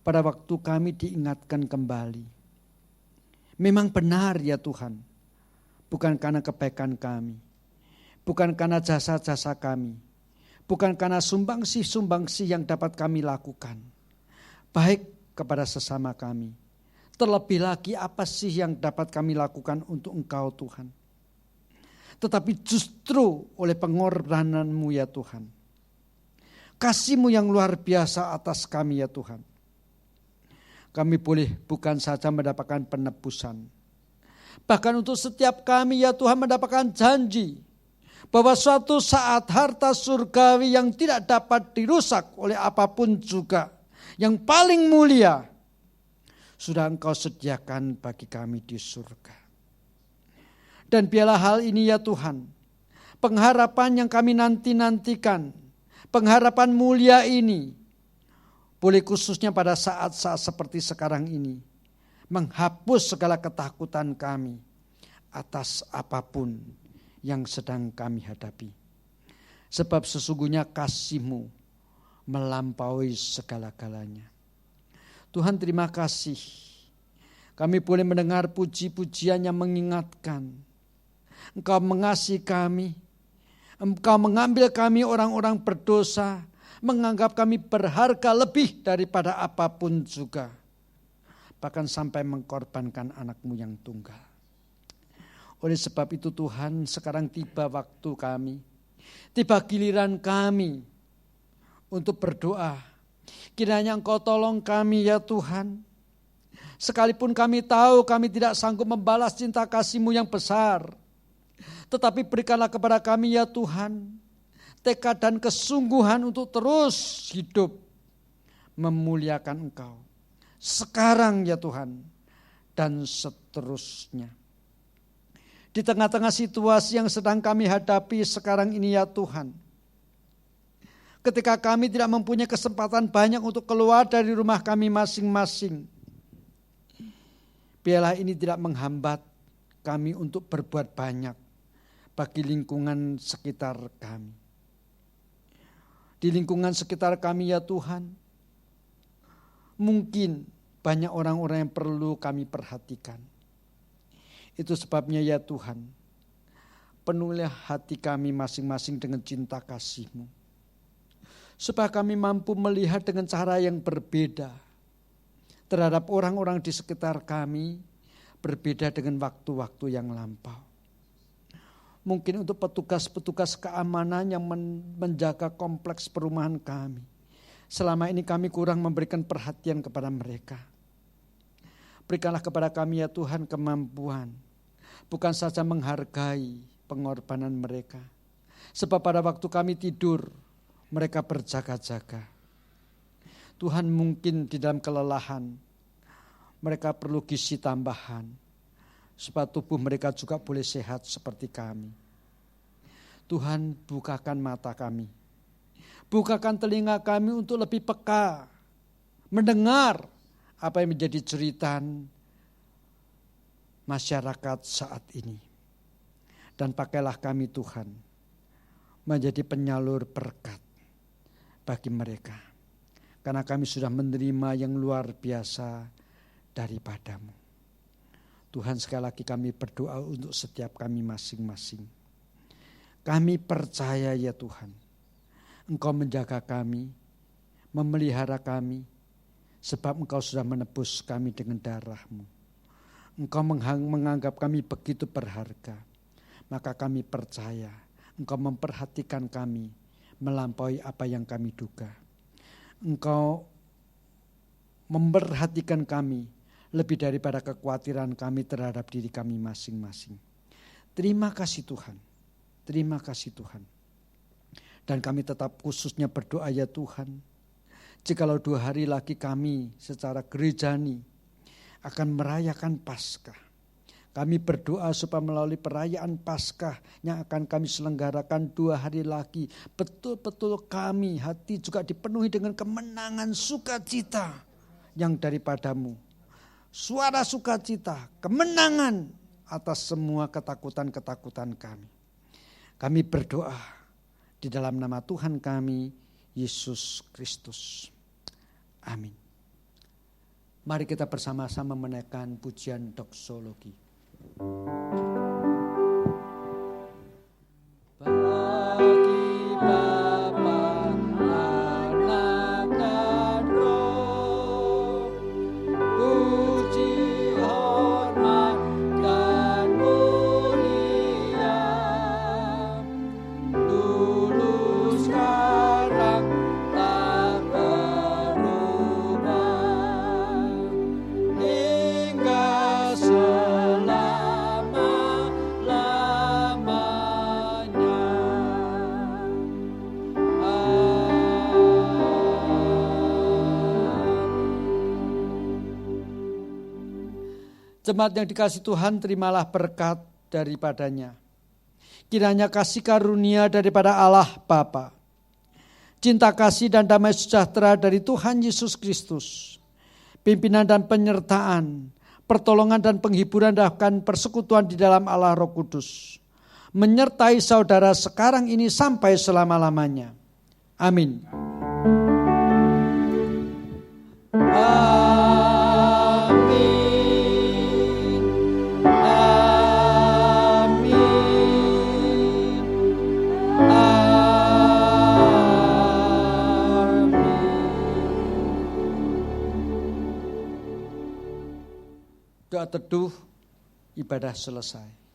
pada waktu kami diingatkan kembali. Memang benar ya Tuhan, bukan karena kebaikan kami, bukan karena jasa-jasa kami, bukan karena sumbangsi-sumbangsi yang dapat kami lakukan, baik kepada sesama kami. Terlebih lagi apa sih yang dapat kami lakukan untuk Engkau Tuhan. Tetapi justru oleh pengorbanan-Mu ya Tuhan. Kasih-Mu yang luar biasa atas kami ya Tuhan. Kami boleh bukan saja mendapatkan penebusan. Bahkan untuk setiap kami ya Tuhan mendapatkan janji. Bahwa suatu saat harta surgawi yang tidak dapat dirusak oleh apapun juga. Yang paling mulia sudah Engkau sediakan bagi kami di surga. Dan biarlah hal ini ya Tuhan, pengharapan yang kami nanti-nantikan, pengharapan mulia ini, boleh khususnya pada saat-saat seperti sekarang ini, menghapus segala ketakutan kami atas apapun yang sedang kami hadapi. Sebab sesungguhnya kasih-Mu melampaui segala-galanya. Tuhan terima kasih, kami boleh mendengar puji-pujian yang mengingatkan, Engkau mengasihi kami, Engkau mengambil kami orang-orang berdosa, menganggap kami berharga lebih daripada apapun juga. Bahkan sampai mengkorbankan anak-Mu yang tunggal. Oleh sebab itu Tuhan, sekarang tiba waktu kami, tiba giliran kami untuk berdoa. Kiranya Engkau tolong kami ya Tuhan. Sekalipun kami tahu kami tidak sanggup membalas cinta kasih-Mu yang besar. Tetapi berikanlah kepada kami ya Tuhan, tekad dan kesungguhan untuk terus hidup memuliakan Engkau. Sekarang ya Tuhan dan seterusnya. Di tengah-tengah situasi yang sedang kami hadapi sekarang ini ya Tuhan. Ketika kami tidak mempunyai kesempatan banyak untuk keluar dari rumah kami masing-masing. Biarlah ini tidak menghambat kami untuk berbuat banyak bagi lingkungan sekitar kami. Di lingkungan sekitar kami ya Tuhan, mungkin banyak orang-orang yang perlu kami perhatikan. Itu sebabnya ya Tuhan, penuhilah hati kami masing-masing dengan cinta kasih-Mu. Supaya kami mampu melihat dengan cara yang berbeda terhadap orang-orang di sekitar kami, berbeda dengan waktu-waktu yang lampau. Mungkin untuk petugas-petugas keamanan yang menjaga kompleks perumahan kami. Selama ini kami kurang memberikan perhatian kepada mereka. Berikanlah kepada kami ya Tuhan kemampuan. Bukan saja menghargai pengorbanan mereka. Sebab pada waktu kami tidur, mereka berjaga-jaga. Tuhan mungkin di dalam kelelahan, mereka perlu gizi tambahan. Supaya tubuh mereka juga boleh sehat seperti kami. Tuhan bukakan mata kami. Bukakan telinga kami untuk lebih peka. Mendengar apa yang menjadi jeritan masyarakat saat ini. Dan pakailah kami Tuhan menjadi penyalur berkat bagi mereka. Karena kami sudah menerima yang luar biasa daripada-Mu. Tuhan sekali lagi kami berdoa untuk setiap kami masing-masing. Kami percaya ya Tuhan, Engkau menjaga kami, memelihara kami, sebab Engkau sudah menebus kami dengan darah-Mu. Engkau menganggap kami begitu berharga, maka kami percaya Engkau memperhatikan kami melampaui apa yang kami duga. Engkau memperhatikan kami lebih daripada kekhawatiran kami terhadap diri kami masing-masing. Terima kasih Tuhan. Terima kasih Tuhan. Dan kami tetap khususnya berdoa ya Tuhan, jikalau 2 hari lagi kami secara gerejani akan merayakan Paskah. Kami berdoa supaya melalui perayaan Paskah yang akan kami selenggarakan 2 hari lagi, betul-betul kami hati juga dipenuhi dengan kemenangan sukacita yang daripadamu. Suara sukacita, kemenangan atas semua ketakutan-ketakutan kami. Kami berdoa di dalam nama Tuhan kami, Yesus Kristus. Amin. Mari kita bersama-sama menaikkan pujian doksologi. Bagi Bapa, Anak dan Roh, puji, hormat, dan mulia, dulu sekarang tak berubah, hingga selama-lamanya. Jemaat yang dikasihi Tuhan, terimalah berkat daripadanya. Kiranya kasih karunia daripada Allah Bapa, cinta kasih dan damai sejahtera dari Tuhan Yesus Kristus, pimpinan dan penyertaan, pertolongan dan penghiburan bahkan persekutuan di dalam Allah Roh Kudus, menyertai saudara sekarang ini sampai selama-lamanya. Amin. Doa teduh, ibadah selesai.